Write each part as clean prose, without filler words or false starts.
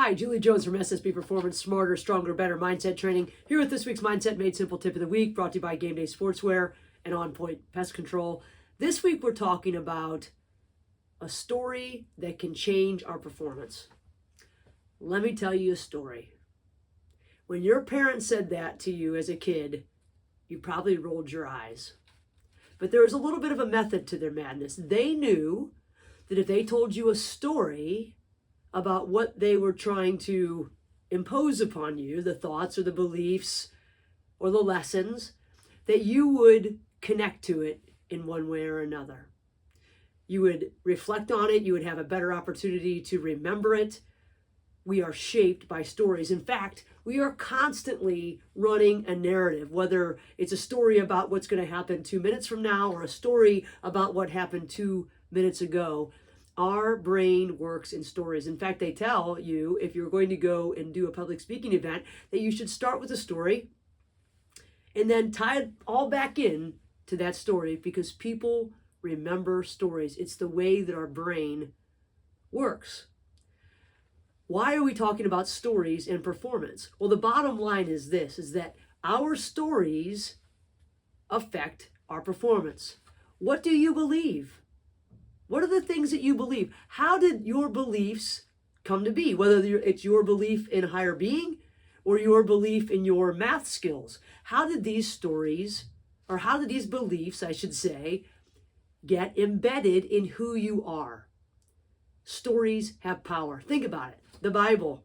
Hi, Julie Jones from SSB Performance, Smarter, Stronger, Better Mindset Training, here with this week's Mindset Made Simple Tip of the Week, brought to you by Game Day Sportswear and On Point Pest Control. This week we're talking about a story that can change our performance. Let me tell you a story. When your parents said that to you as a kid, you probably rolled your eyes. But there was a little bit of a method to their madness. They knew that if they told you a story about what they were trying to impose upon you, the thoughts or the beliefs or the lessons, that you would connect to it in one way or another. You would reflect on it. You would have a better opportunity to remember it. We are shaped by stories. In fact, we are constantly running a narrative, whether it's a story about what's going to happen 2 minutes from now or a story about what happened 2 minutes ago. Our brain works in stories. In fact, they tell you if you're going to go and do a public speaking event that you should start with a story and then tie it all back in to that story, because people remember stories. It's the way that our brain works. Why are we talking about stories and performance? Well, the bottom line is this, is that our stories affect our performance. What do you believe? What are the things that you believe? How did your beliefs come to be? Whether it's your belief in higher being or your belief in your math skills. How did these stories, or how did these beliefs, I should say, get embedded in who you are? Stories have power. Think about it. The Bible,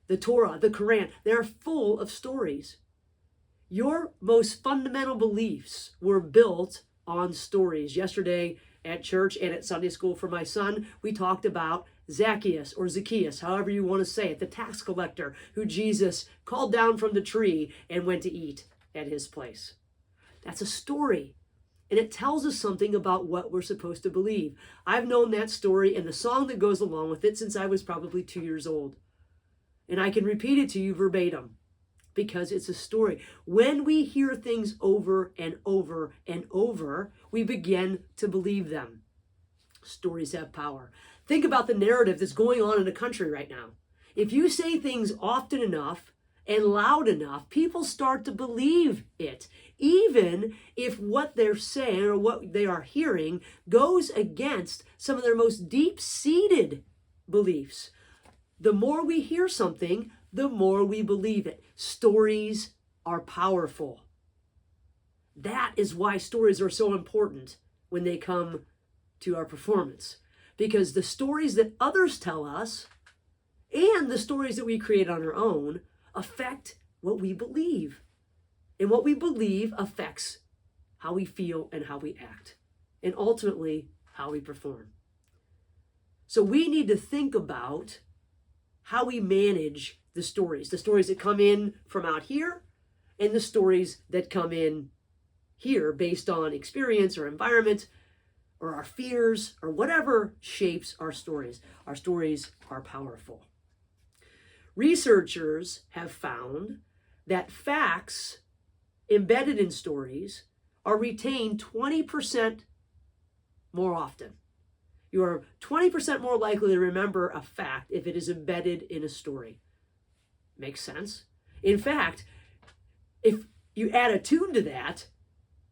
the Torah, the Quran, they're full of stories. Your most fundamental beliefs were built on stories. Yesterday at church and at Sunday school for my son, we talked about Zacchaeus, or Zacchaeus, however you want to say it, the tax collector who Jesus called down from the tree and went to eat at his place. That's a story. And it tells us something about what we're supposed to believe. I've known that story and the song that goes along with it since I was probably 2 years old. And I can repeat it to you verbatim because it's a story. When we hear things over and over and over, we begin to believe them. Stories have power. Think about the narrative that's going on in the country right now. If you say things often enough and loud enough, people start to believe it, even if what they're saying or what they are hearing goes against some of their most deep-seated beliefs. The more we hear something, the more we believe it. Stories are powerful. That is why stories are so important when they come to our performance, because the stories that others tell us and the stories that we create on our own affect what we believe. And what we believe affects how we feel and how we act, and ultimately how we perform. So we need to think about how we manage the stories that come in from out here and the stories that come in here based on experience or environment or our fears or whatever shapes our stories. Our stories are powerful. Researchers have found that facts embedded in stories are retained 20% more often. You are 20% more likely to remember a fact if it is embedded in a story. Makes sense? In fact, if you add a tune to that,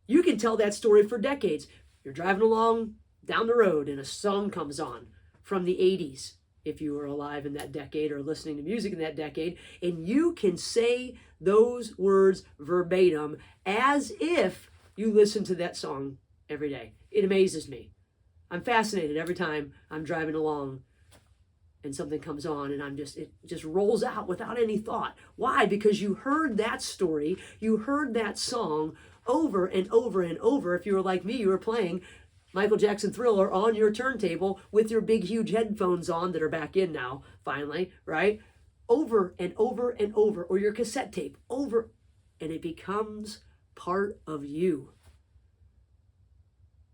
you can tell that story for decades. You're driving along down the road and a song comes on from the 80s, if you were alive in that decade or listening to music in that decade, and you can say those words verbatim as if you listen to that song every day. It amazes me. I'm fascinated every time I'm driving along and something comes on and it just rolls out without any thought. Why? Because you heard that story, you heard that song over and over and over. If you were like me, you were playing Michael Jackson Thriller on your turntable with your big, huge headphones on that are back in now, finally, right? Over and over and over, or your cassette tape, over, and it becomes part of you.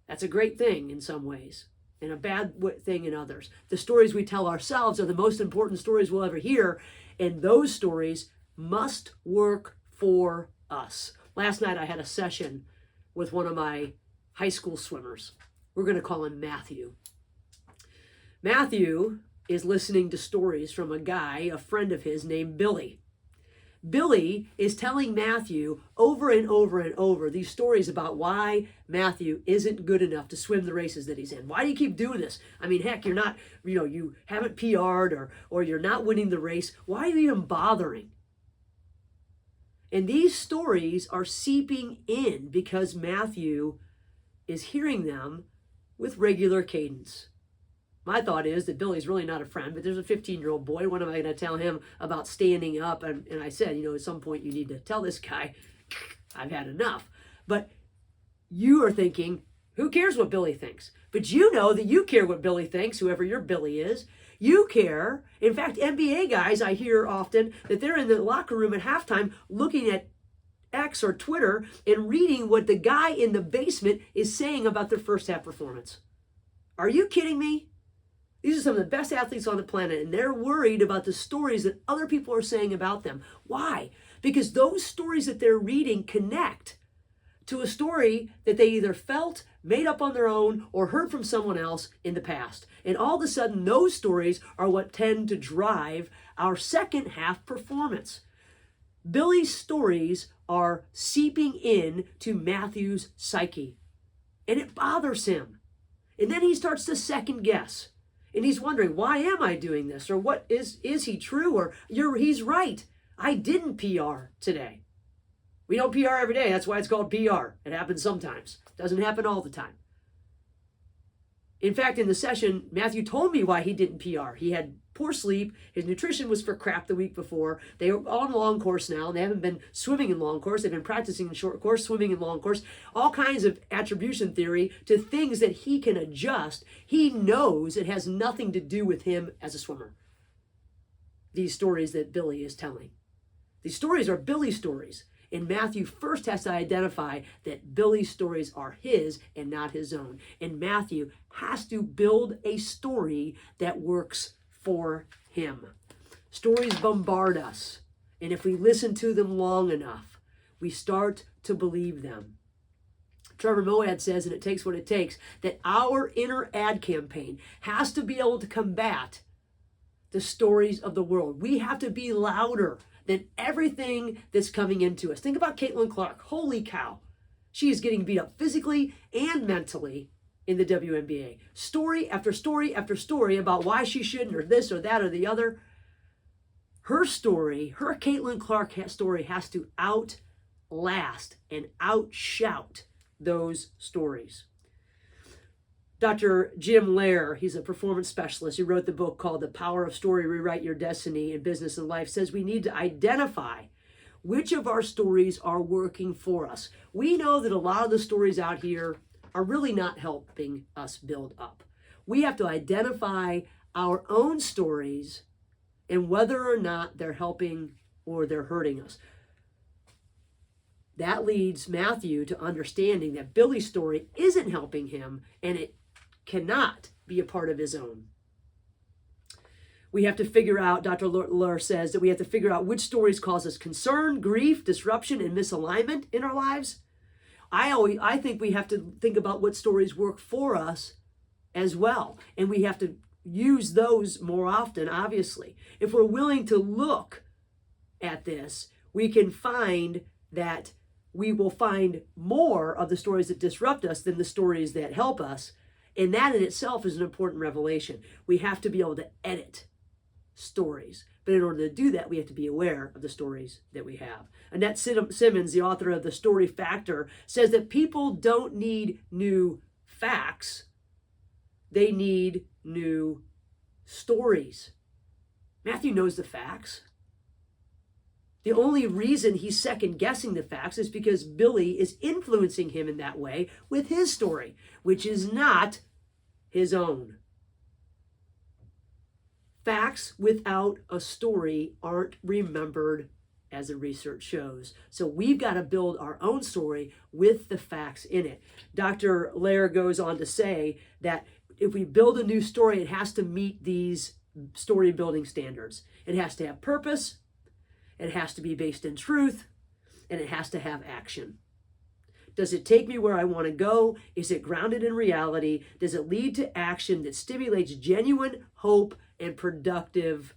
That's a great thing in some ways, and a bad thing in others. The stories we tell ourselves are the most important stories we'll ever hear, and those stories must work for us. Last night I had a session with one of my high school swimmers. We're going to call him Matthew. Matthew is listening to stories from a guy, a friend of his named Billy. Billy is telling Matthew over and over and over these stories about why Matthew isn't good enough to swim the races that he's in. Why do you keep doing this? I mean, heck, you're not, you haven't PR'd or you're not winning the race. Why are you even bothering? And these stories are seeping in because Matthew is hearing them with regular cadence. My thought is that Billy's really not a friend, but there's a 15-year-old boy. What am I going to tell him about standing up? And I said, at some point you need to tell this guy, I've had enough. But you are thinking, who cares what Billy thinks? But you know that you care what Billy thinks, whoever your Billy is. You care. In fact, NBA guys, I hear often that they're in the locker room at halftime looking at X or Twitter and reading what the guy in the basement is saying about their first half performance. Are you kidding me? These are some of the best athletes on the planet, and they're worried about the stories that other people are saying about them. Why? Because those stories that they're reading connect to a story that they either felt, made up on their own, or heard from someone else in the past. And all of a sudden, those stories are what tend to drive our second half performance. Billy's stories are seeping in to Matthew's psyche, and it bothers him. And then he starts to second guess. And he's wondering, why am I doing this? Or what is he true? Or he's right. I didn't PR today. We don't PR every day. That's why it's called PR. It happens sometimes. It doesn't happen all the time. In fact, in the session, Matthew told me why he didn't PR. He had poor sleep. His nutrition was for crap the week before. They are on long course now. They haven't been swimming in long course. They've been practicing in short course, swimming in long course. All kinds of attribution theory to things that he can adjust. He knows it has nothing to do with him as a swimmer. These stories that Billy is telling. These stories are Billy's stories. And Matthew first has to identify that Billy's stories are his and not his own. And Matthew has to build a story that works for him. Stories bombard us. And if we listen to them long enough, we start to believe them. Trevor Moawad says, and it takes what it takes, that our inner ad campaign has to be able to combat the stories of the world. We have to be louder than everything that's coming into us. Think about Caitlin Clark. Holy cow. She is getting beat up physically and mentally in the WNBA. Story after story after story about why she shouldn't, or this or that or the other. Her story, her Caitlin Clark story, has to outlast and outshout those stories. Dr. Jim Loehr, he's a performance specialist. He wrote the book called The Power of Story, Rewrite Your Destiny in Business and Life, says we need to identify which of our stories are working for us. We know that a lot of the stories out here are really not helping us build up. We have to identify our own stories and whether or not they're helping or they're hurting us. That leads Matthew to understanding that Billy's story isn't helping him, and it cannot be a part of his own. We have to figure out, Dr. Loehr says, that we have to figure out which stories cause us concern, grief, disruption, and misalignment in our lives. I think we have to think about what stories work for us as well. And we have to use those more often, obviously. If we're willing to look at this, we can find that we will find more of the stories that disrupt us than the stories that help us. And that in itself is an important revelation. We have to be able to edit stories. But in order to do that, we have to be aware of the stories that we have. Annette Simmons, the author of The Story Factor, says that people don't need new facts. They need new stories. Matthew knows the facts. The only reason he's second guessing the facts is because Billy is influencing him in that way with his story, which is not his own. Facts without a story aren't remembered, as the research shows. So we've got to build our own story with the facts in it. Dr. Loehr goes on to say that if we build a new story, it has to meet these story building standards. It has to have purpose. It has to be based in truth, and it has to have action. Does it take me where I want to go? Is it grounded in reality? Does it lead to action that stimulates genuine hope and productive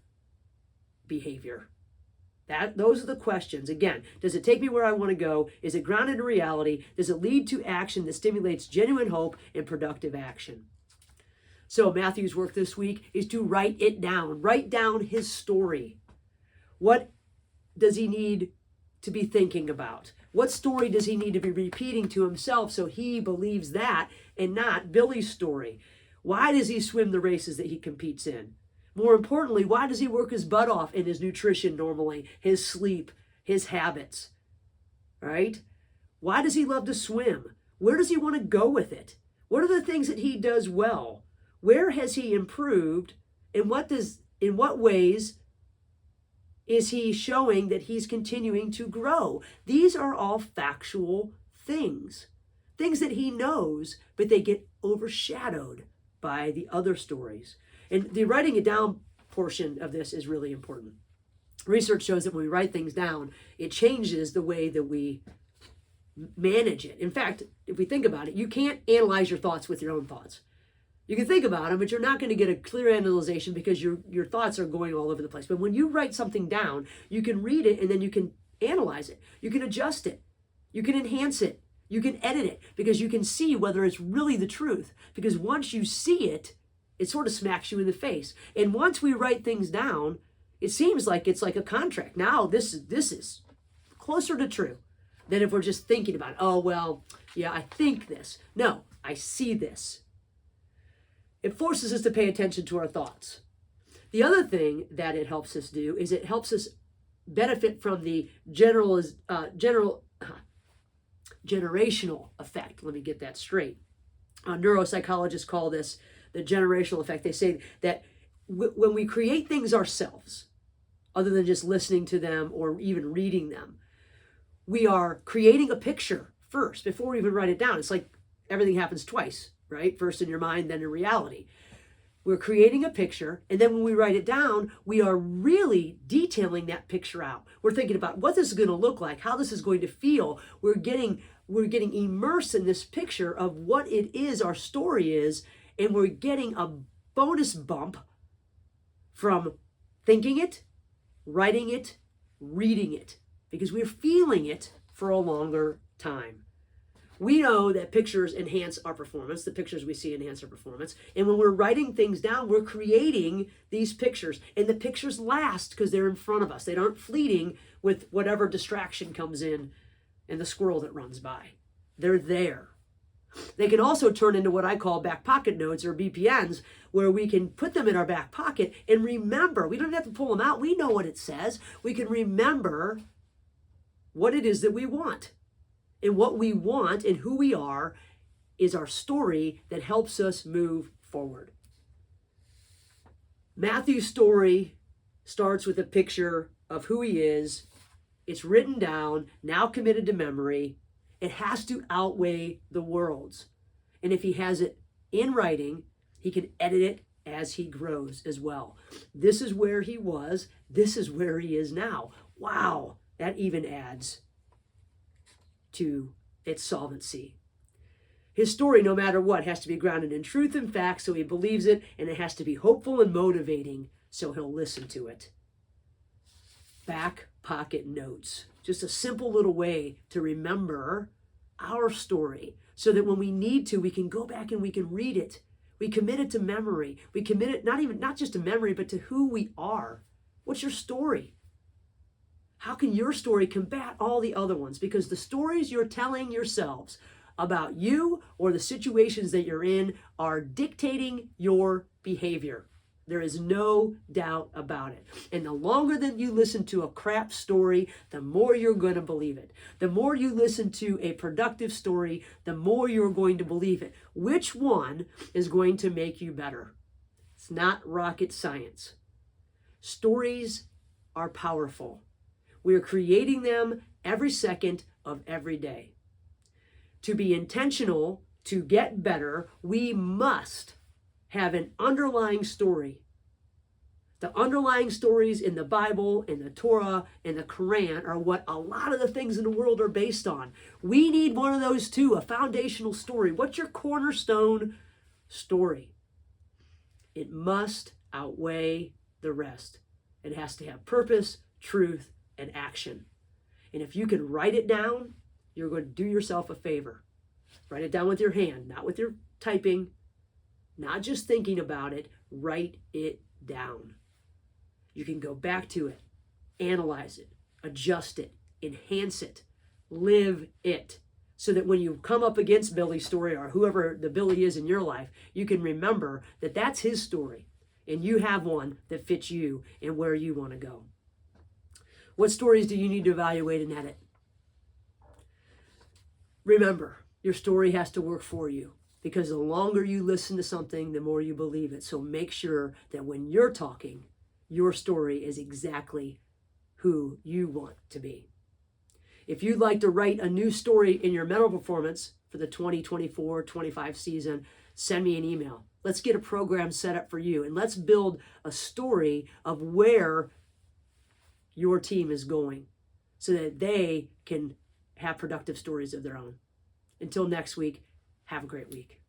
behavior? Those are the questions. Again, does it take me where I want to go? Is it grounded in reality? Does it lead to action that stimulates genuine hope and productive action? So Matthew's work this week is to write it down. Write down his story. What does he need to be thinking about? What story does he need to be repeating to himself so he believes that and not Billy's story? Why does he swim the races that he competes in? More importantly, why does he work his butt off in his nutrition normally, his sleep, his habits, right? Why does he love to swim? Where does he want to go with it? What are the things that he does well? Where has he improved? And in what ways is he showing that he's continuing to grow? These are all factual things that he knows, but they get overshadowed by the other stories. And the writing it down portion of this is really important. Research shows that when we write things down, it changes the way that we manage it. In fact, if we think about it, you can't analyze your thoughts with your own thoughts. You can think about them, but you're not going to get a clear analyzation because your thoughts are going all over the place. But when you write something down, you can read it and then you can analyze it. You can adjust it. You can enhance it. You can edit it because you can see whether it's really the truth. Because once you see it, it sort of smacks you in the face. And once we write things down, it seems like it's like a contract. Now this is closer to true than if we're just thinking about, oh, well, yeah, I think this. No, I see this. It forces us to pay attention to our thoughts. The other thing that it helps us do is it helps us benefit from the generational effect. Let me get that straight. Neuropsychologists call this the generational effect. They say that when we create things ourselves, other than just listening to them or even reading them, we are creating a picture first before we even write it down. It's like everything happens twice, right? First in your mind, then in reality. We're creating a picture, and then when we write it down, we are really detailing that picture out. We're thinking about what this is going to look like, how this is going to feel. We're getting immersed in this picture of what it is, our story is, and we're getting a bonus bump from thinking it, writing it, reading it, because we're feeling it for a longer time. We know that pictures enhance our performance. The pictures we see enhance our performance. And when we're writing things down, we're creating these pictures. And the pictures last because they're in front of us. They aren't fleeting with whatever distraction comes in and the squirrel that runs by. They're there. They can also turn into what I call back pocket notes or BPNs, where we can put them in our back pocket and remember. We don't have to pull them out. We know what it says. We can remember what it is that we want. And what we want and who we are is our story that helps us move forward. Matthew's story starts with a picture of who he is. It's written down, now committed to memory. It has to outweigh the world's. And if he has it in writing, he can edit it as he grows as well. This is where he was. This is where he is now. Wow, that even adds to its solvency. His story, no matter what, has to be grounded in truth and facts so he believes it, and it has to be hopeful and motivating so he'll listen to it. Back pocket notes. Just a simple little way to remember our story so that when we need to, we can go back and we can read it. We commit it to memory. We commit it not just to memory, but to who we are. What's your story? How can your story combat all the other ones? Because the stories you're telling yourselves about you or the situations that you're in are dictating your behavior. There is no doubt about it. And the longer that you listen to a crap story, the more you're going to believe it. The more you listen to a productive story, the more you're going to believe it. Which one is going to make you better? It's not rocket science. Stories are powerful. We are creating them every second of every day. To be intentional, to get better, we must have an underlying story. The underlying stories in the Bible, in the Torah, and the Quran are what a lot of the things in the world are based on. We need one of those too, a foundational story. What's your cornerstone story? It must outweigh the rest. It has to have purpose, truth, and action. And if you can write it down, you're going to do yourself a favor. Write it down with your hand, not with your typing, not just thinking about it. Write it down. You can go back to it, analyze it, adjust it, enhance it, live it, so that when you come up against Billy's story or whoever the Billy is in your life, you can remember that that's his story and you have one that fits you and where you want to go. What stories do you need to evaluate and edit? Remember, your story has to work for you, because the longer you listen to something, the more you believe it. So make sure that when you're talking, your story is exactly who you want to be. If you'd like to write a new story in your mental performance for the 2024-25 season, send me an email. Let's get a program set up for you, and let's build a story of where your team is going so that they can have productive stories of their own. Until next week, have a great week.